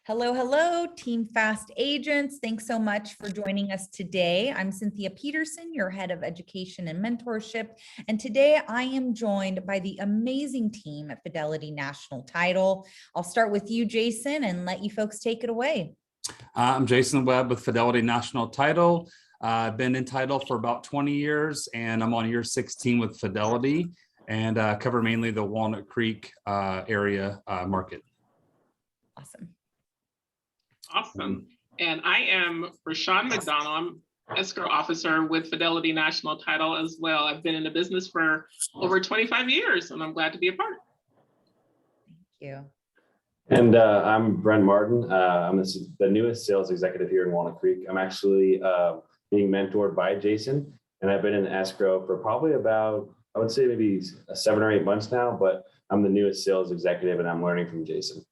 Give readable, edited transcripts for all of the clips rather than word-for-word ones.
Hello, hello, Team Fast Agents. Thanks so much for joining us today. I'm Cynthia Peterson, your head of education and mentorship. And today I am joined by the amazing team at Fidelity National Title. I'll start with you, Jason, and let you folks take it away. I'm Jason Webb with Fidelity National Title. I've been in title for about 20 years, and I'm on year 16 with Fidelity, and cover mainly the Walnut Creek area market. Awesome. And I am Rashawn McDonald. I'm escrow officer with Fidelity National Title as well. I've been in the business for over 25 years, and I'm glad to be a part. Thank you. And I'm Brent Martin. I'm the newest sales executive here in Walnut Creek. I'm actually being mentored by Jason, and I've been in escrow for probably about, I would say maybe 7 or 8 months now, but I'm the newest sales executive and I'm learning from Jason.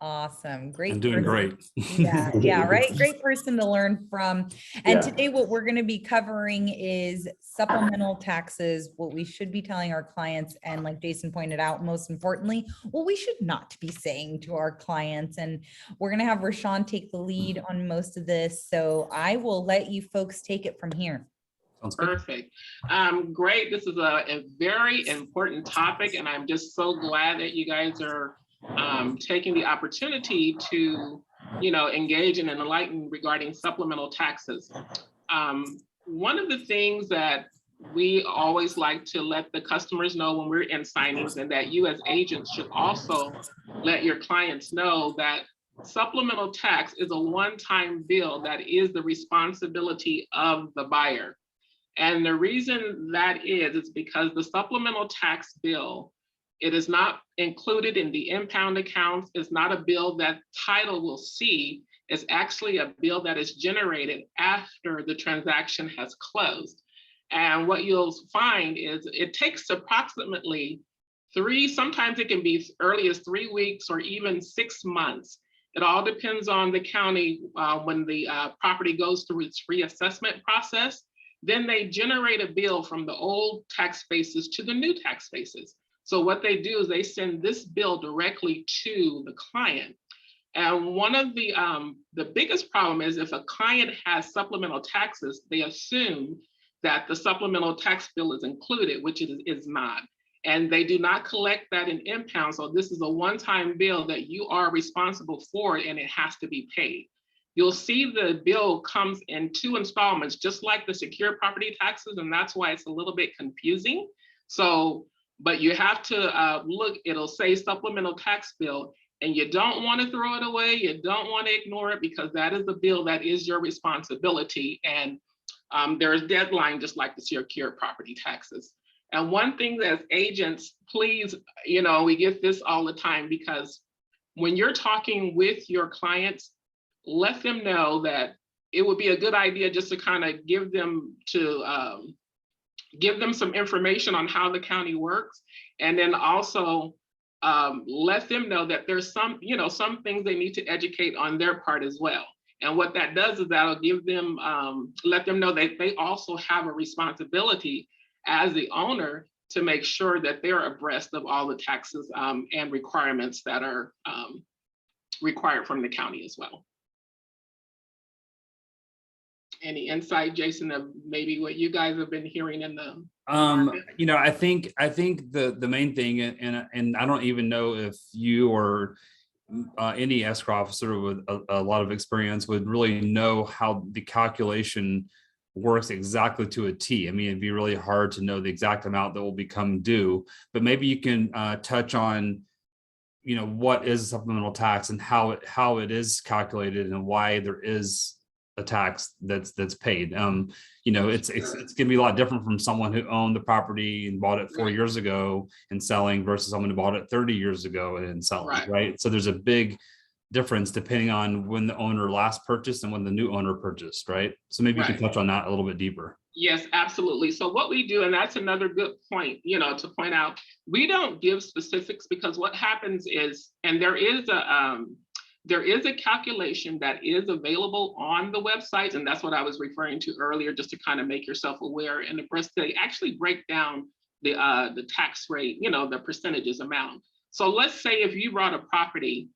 Awesome. Great. I'm doing great. Yeah, right. Great person to learn from. And Yeah. Today what we're going to be covering is supplemental taxes, what we should be telling our clients. And like Jason pointed out, most importantly, what we should not be saying to our clients. And we're going to have Rashawn take the lead on most of this. So I will let you folks take it from here. Perfect. Great. This is a very important topic, and I'm just so glad that you guys are taking the opportunity to, engage and enlighten regarding supplemental taxes. One of the things that we always like to let the customers know when we're in signings, and that you as agents should also let your clients know, that supplemental tax is a one-time bill that is the responsibility of the buyer. And the reason that is because the supplemental tax bill, it is not included in the impound accounts. It's not a bill that title will see. It's actually a bill that is generated after the transaction has closed. And what you'll find is it takes approximately sometimes it can be as early as 3 weeks or even 6 months. It all depends on the county when the property goes through its reassessment process. Then they generate a bill from the old tax basis to the new tax basis. So what they do is they send this bill directly to the client. And one of the biggest problem is if a client has supplemental taxes, they assume that the supplemental tax bill is included, which it is not. And they do not collect that in impound. So this is a one-time bill that you are responsible for, and it has to be paid. You'll see the bill comes in 2 installments, just like the secure property taxes, and that's why it's a little bit confusing. So, but you have to look, it'll say supplemental tax bill, and you don't want to throw it away. You don't want to ignore it, because that is the bill that is your responsibility. And there's a deadline, just like the secure property taxes. And one thing as agents, please, we get this all the time, because when you're talking with your clients, let them know that it would be a good idea just to kind of give them some information on how the county works. And then also let them know that there's some things they need to educate on their part as well. And what that does is that'll give them, let them know that they also have a responsibility as the owner to make sure that they're abreast of all the taxes and requirements that are required from the county as well. Any insight, Jason, of maybe what you guys have been hearing in the I think the main thing, and I don't even know if you or any escrow officer with a lot of experience would really know how the calculation works exactly to a T. I mean, it'd be really hard to know the exact amount that will become due, but maybe you can touch on, what is supplemental tax and how it is calculated and why there is a tax that's paid. It's gonna be a lot different from someone who owned the property and bought it 4 years ago and selling versus someone who bought it 30 years ago and selling, right? So there's a big difference depending on when the owner last purchased and when the new owner purchased, right? So maybe you can touch on that a little bit deeper. Yes, absolutely. So what we do, and that's another good point, to point out, we don't give specifics, because what happens is, and there is a calculation that is available on the website, and that's what I was referring to earlier, just to kind of make yourself aware. And the rest, they actually break down the tax rate, the percentages amount. So let's say if you bought a property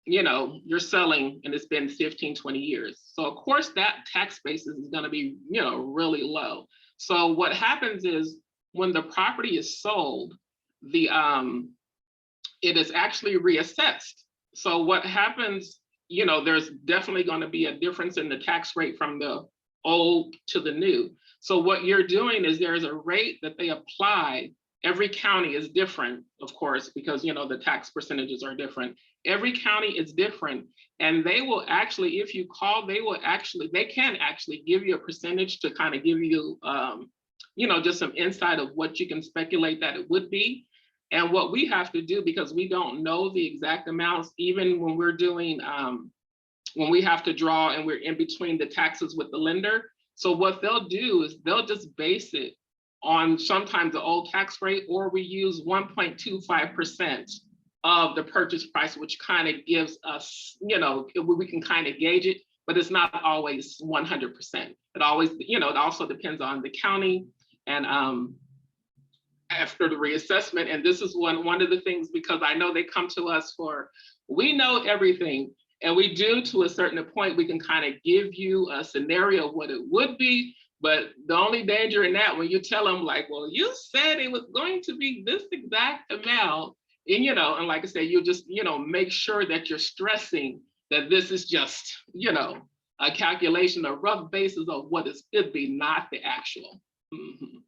you're selling and it's been 15, 20 years. So of course that tax basis is going to be, really low. So what happens is when the property is sold, it is actually reassessed. So what happens, there's definitely going to be a difference in the tax rate from the old to the new. So what you're doing is there's a rate that they apply. Every county is different, of course, because the tax percentages are different. Every county is different, and they will actually, if you call, they can actually give you a percentage to kind of give you, just some insight of what you can speculate that it would be. And what we have to do, because we don't know the exact amounts, even when we're doing, when we have to draw and we're in between the taxes with the lender. So what they'll do is they'll just base it on sometimes the old tax rate, or we use 1.25% of the purchase price, which kind of gives us, we can kind of gauge it, but it's not always 100%. It always, it also depends on the county and after the reassessment. And this is one of the things, because I know they come to us for, we know everything, and we do to a certain point. We can kind of give you a scenario of what it would be, but the only danger in that, when you tell them like, well, you said it was going to be this exact amount, and and like I said, you just make sure that you're stressing that this is just a calculation, a rough basis of what it should be, not the actual. Mm-hmm.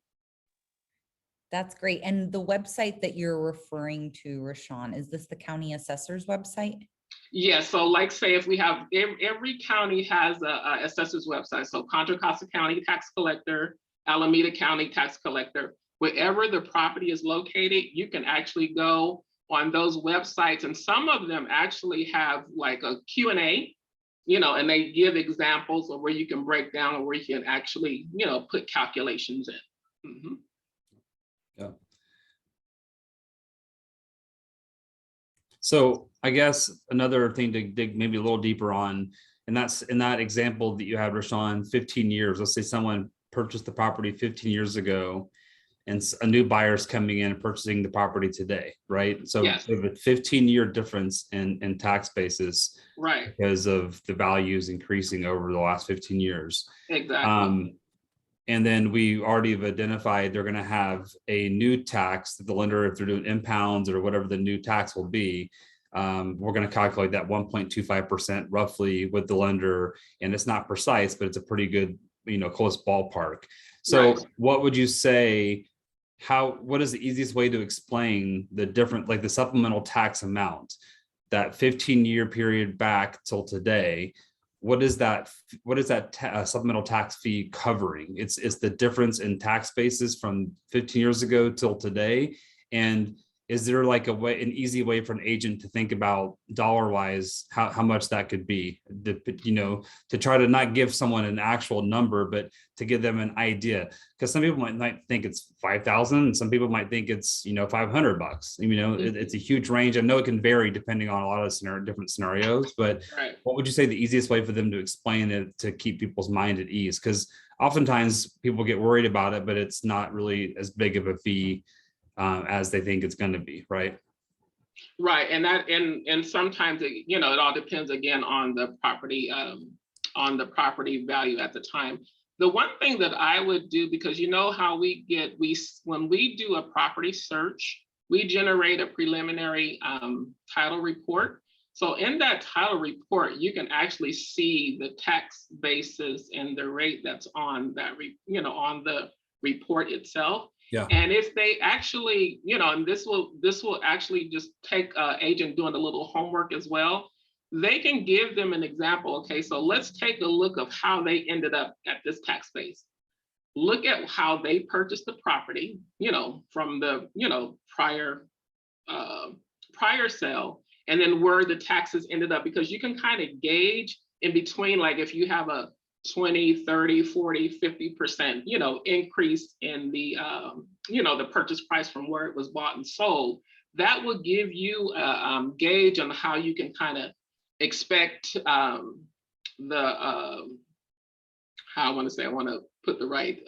That's great. And the website that you're referring to, Rashawn, is this the county assessor's website? Yeah, so like say if we have, every county has a assessor's website. So Contra Costa County Tax Collector, Alameda County Tax Collector, wherever the property is located, you can actually go on those websites. And some of them actually have like a Q&A, and they give examples of where you can break down or where you can actually, put calculations in. Mm-hmm. Yeah. So I guess another thing to dig maybe a little deeper on, and that's in that example that you had, Rashawn, 15 years. Let's say someone purchased the property 15 years ago and a new buyer is coming in and purchasing the property today, right? So yes. We have a 15-year difference in tax basis, right? Because of the values increasing over the last 15 years. Exactly. And then we already have identified they're going to have a new tax that the lender, if they're doing impounds or whatever the new tax will be, we're going to calculate that 1.25% roughly with the lender. And it's not precise, but it's a pretty good, close ballpark. So right. What would you say, what is the easiest way to explain the different, like the supplemental tax amount, that 15-year period back till today? What is that supplemental tax fee covering? It's the difference in tax basis from 15 years ago till today. And is there like an easy way for an agent to think about dollar wise how much that could be, to try to not give someone an actual number, but to give them an idea? Because some people might think it's 5,000, and some people might think it's $500. It's a huge range. I know it can vary depending on a lot of different scenarios, but right. What would you say the easiest way for them to explain it to keep people's mind at ease? Because oftentimes people get worried about it, but it's not really as big of a fee as they think it's going to be, right? Right, and sometimes it all depends again on the property value at the time. The one thing that I would do, because how when we do a property search, we generate a preliminary title report. So in that title report, you can actually see the tax basis and the rate that's on that on the report itself. Yeah. And if they actually, and this will actually just take agent doing a little homework as well. They can give them an example. Okay, so let's take a look of how they ended up at this tax base. Look at how they purchased the property, from the prior sale, and then where the taxes ended up, because you can kind of gauge in between, like if you have a 20, 30, 40, 50%, increase in the, the purchase price from where it was bought and sold, that will give you a gauge on how you can kind of expect I want to put the right,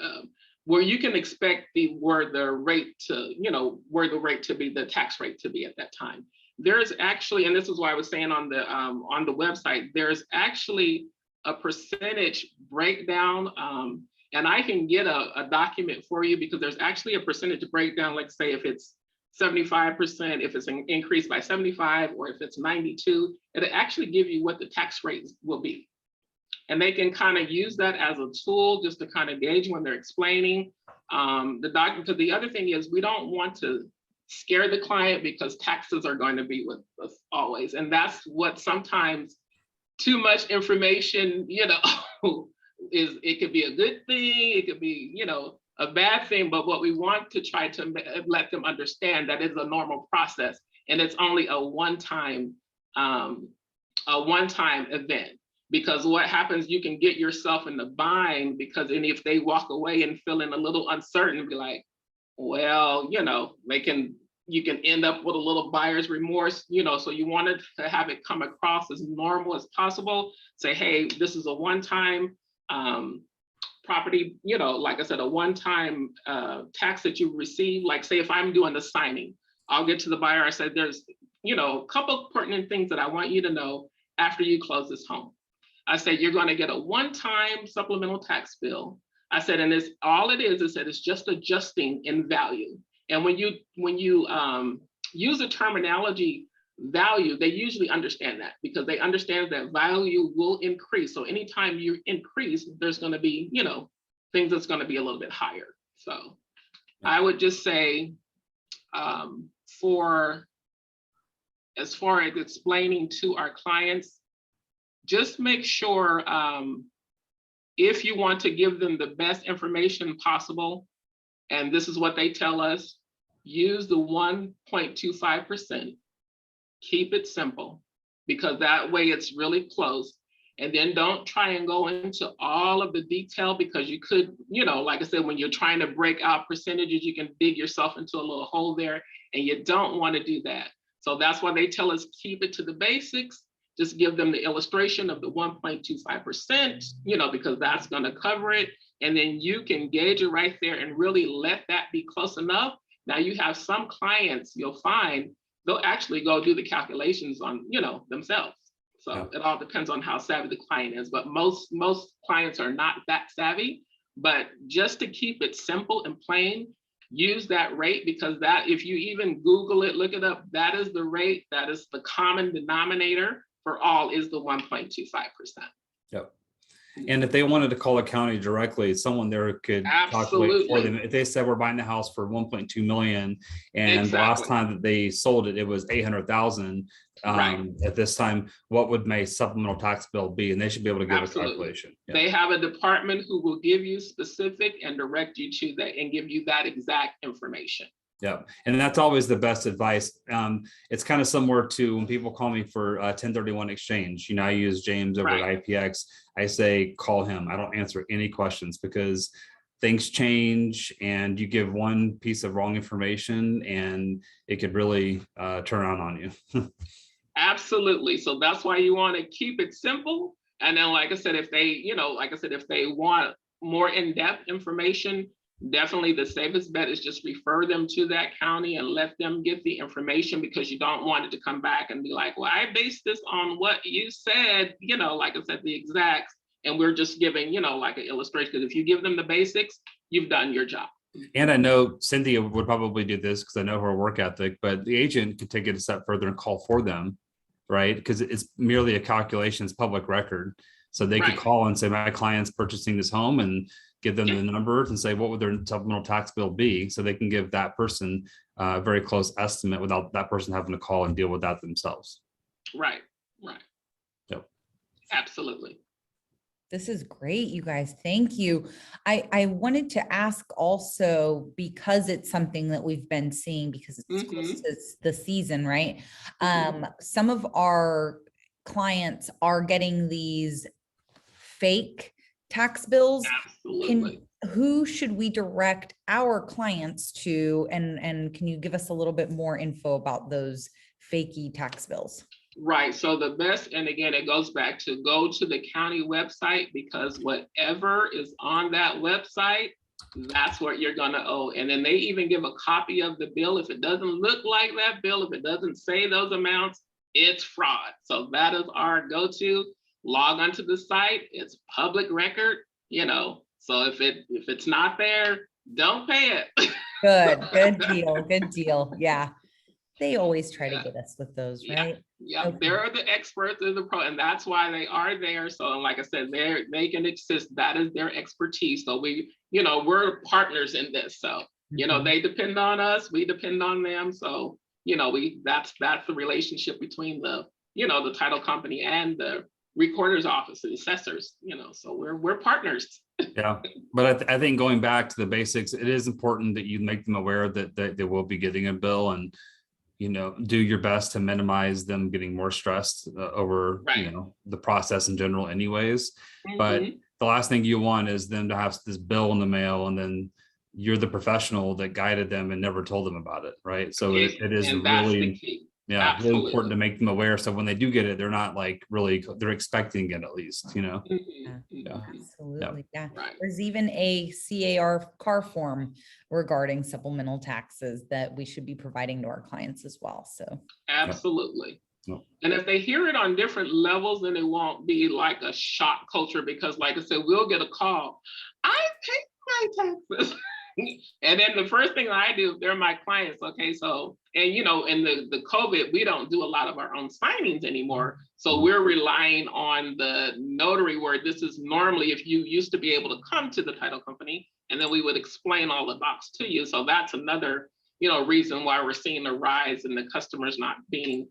where you can expect the rate to be, the tax rate to be at that time. there's actually, and this is why I was saying on the website, there's actually a percentage breakdown, and I can get a document for you because there's actually a percentage breakdown. Like say if it's 75%, if it's an increase by 75, or if it's 92, it'll actually give you what the tax rates will be. And they can kind of use that as a tool just to kind of gauge when they're explaining the document. Because the other thing is we don't want to scare the client because taxes are going to be with us always. And that's what sometimes too much information, is, it could be a good thing, it could be, a bad thing, but what we want to try to let them understand that it's a normal process and it's only a one-time event. Because what happens, you can get yourself in the bind because then if they walk away and feeling a little uncertain, be like, well, you can end up with a little buyer's remorse, so you wanted to have it come across as normal as possible. Say, hey, this is a one-time property, like I said, a one-time tax that you receive. Like say, if I'm doing the signing, I'll get to the buyer. I said, there's, a couple of pertinent things that I want you to know after you close this home. I said, you're going to get a one-time supplemental tax bill. I said, and it's all it is that it's just adjusting in value. And when you use the terminology value, they usually understand that because they understand that value will increase. So anytime you increase, there's going to be, things that's going to be a little bit higher. So I would just say as far as explaining to our clients, just make sure if you want to give them the best information possible, and this is what they tell us, use the 1.25%, keep it simple, because that way it's really close. And then don't try and go into all of the detail because you could, like I said, when you're trying to break out percentages, you can dig yourself into a little hole there and you don't want to do that. So that's why they tell us keep it to the basics. Just give them the illustration of the 1.25%, because that's going to cover it. And then you can gauge it right there and really let that be close enough. Now you have some clients, you'll find they'll actually go do the calculations on, themselves. So It all depends on how savvy the client is, but most clients are not that savvy. But just to keep it simple and plain, use that rate, because that, if you even Google it, look it up, that is the rate, that is the common denominator for all, is the 1.25%. Yep. And if they wanted to call a county directly, someone there could calculate for them. If they said we're buying the house for 1.2 million, and the last time that they sold it, it was 800,000. At this time, what would my supplemental tax bill be? And they should be able to give a calculation. Yeah. They have a department who will give you specific and direct you to that and give you that exact information. Yeah, and that's always the best advice. It's kind of similar to when people call me for 1031 exchange. I use James over at IPX. I say, call him. I don't answer any questions because things change and you give one piece of wrong information and it could really turn on you. Absolutely. So that's why you want to keep it simple. And then, like I said, if they, if they want more in-depth information, definitely the safest bet is just refer them to that county and let them get the information, because you don't want it to come back and be like, well, I based this on what you said, like I said, the exacts, and we're just giving, like an illustration. Because if you give them the basics, you've done your job. And I know Cynthia would probably do this because I know her work ethic, but the agent could take it a step further and call for them, right? Because it's merely a calculation, it's public record. So they could call and say, my client's purchasing this home, and give them the numbers and say, what would their supplemental tax bill be? So they can give that person a very close estimate without that person having to call and deal with that themselves. Right. Yep. Absolutely. This is great, you guys. Thank you. I wanted to ask also, because it's something that we've been seeing because it's close to the season, right? Some of our clients are getting these fake tax bills. Absolutely. Who should we direct our clients to? And can you give us a little bit more info about those fakey tax bills? Right. So the best, and again, it goes back to go to the county website, because whatever is on that website that's what you're gonna owe. And then they even give a copy of the bill. If it doesn't look like that bill, if it doesn't say those amounts, it's fraud. So that is our go-to. Log onto the site, it's public record, you know. So if it's not there, don't pay it. Good deal, good deal. Yeah. They always try to Yeah. get us with those, Yeah. right? Yeah, Okay. they're the experts, they're the pro, and that's why they are there. So like I said, they can assist. That is their expertise. So we, you know, we're partners in this. So, you know, Mhm. they depend on us, we depend on them. So, you know, that's the relationship between the, you know, the title company and the recorder's office, the assessors, you know, so we're partners. Yeah, but I think going back to the basics, it is important that you make them aware that they will be getting a bill, and you know, do your best to minimize them getting more stressed over, Right. you know, the process in general anyways. But Mhm. the last thing you want is them to have this bill in the mail and then you're the professional that guided them and never told them about it, right? So it is And that's the really, key. yeah, really important Absolutely. to make them aware. So when they do get it, they're not like really, they're expecting it at least, you know? Mhm. Yeah. Mhm. Absolutely. Yeah. Right. There's even a CAR form regarding supplemental taxes that we should be providing to our clients as well. So Absolutely. Yep. And if they hear it on different levels, then it won't be like a shock culture, because like I said, we'll get a call. I pay my taxes. And then the first thing I do, if they're my clients, okay, so, and you know, in the COVID, we don't do a lot of our own signings anymore. So we're relying on the notary, where this is normally, if you used to be able to come to the title company, and then we would explain all the docs to you. So that's another, you know, reason why we're seeing a rise in the customers not being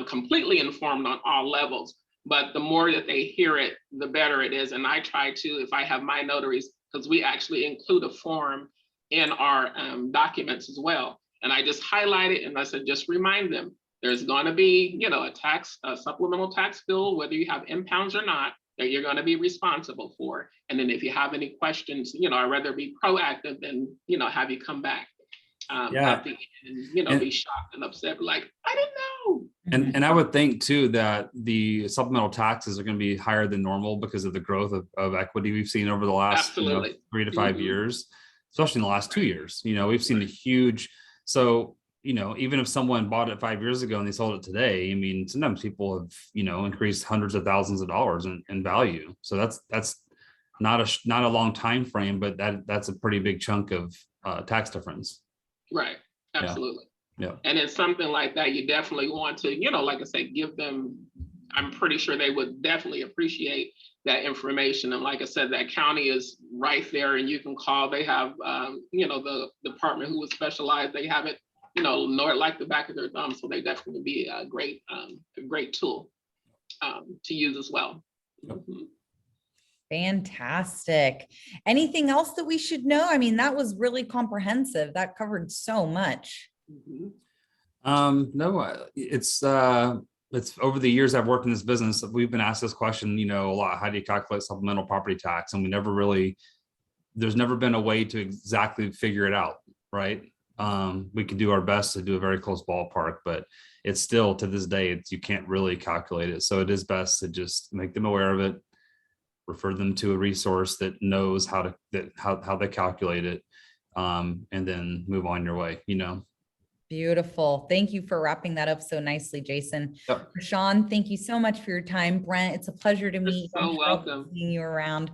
completely informed on all levels. But the more that they hear it, the better it is. And I try to, if I have my notaries, because we actually include a form in our documents as well. And I just highlight it and I said, just remind them, there's going to be, you know, a supplemental tax bill, whether you have impounds or not, that you're going to be responsible for. And then if you have any questions, you know, I'd rather be proactive than, you know, have you come back Yeah. at the end, you know, And- be shocked and upset, like, I didn't know. And I would think too that the supplemental taxes are going to be higher than normal because of the growth of equity we've seen over the last, you know, Absolutely. 3 to 5 Mhm. years, especially in the last 2 Right. years. You know, we've seen a huge, so, you know, even if someone bought it 5 years ago and they sold it today, I mean, sometimes people have, you know, increased hundreds of thousands of dollars in value. So that's not a long time frame, but that's a pretty big chunk of tax difference. Right. Absolutely. Yeah. And it's something like that, you definitely want to, you know, like I said, give them, I'm pretty sure they would definitely appreciate that information. And like I said, that county is right there and you can call. They have, you know, the department who is specialized, they have it, you know, like the back of their thumb. So they definitely be a great tool to use as well. Yep. Mhm. fantastic. Anything else that we should know? I mean, that was really comprehensive. That covered so much. Mhm. No, it's over the years I've worked in this business, we've been asked this question, you know, a lot. How do you calculate supplemental property tax? And there's never been a way to exactly figure it out, right? We could do our best to do a very close ballpark, but it's still, to this day, you can't really calculate it. So it is best to just make them aware of it, refer them to a resource that knows how they calculate it, and then move on your way, you know. Beautiful. Thank you for wrapping that up so nicely, Jason. Yep. Sean, thank you so much for your time. Brent, it's a pleasure to meet you. so I'm thrilled welcome. seeing you around.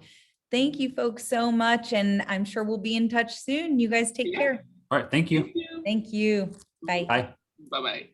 Thank you folks so much. And I'm sure we'll be in touch soon. You guys take Yeah. care. All right. Thank you. Thank you. Thank you. Bye. Bye. Bye-bye.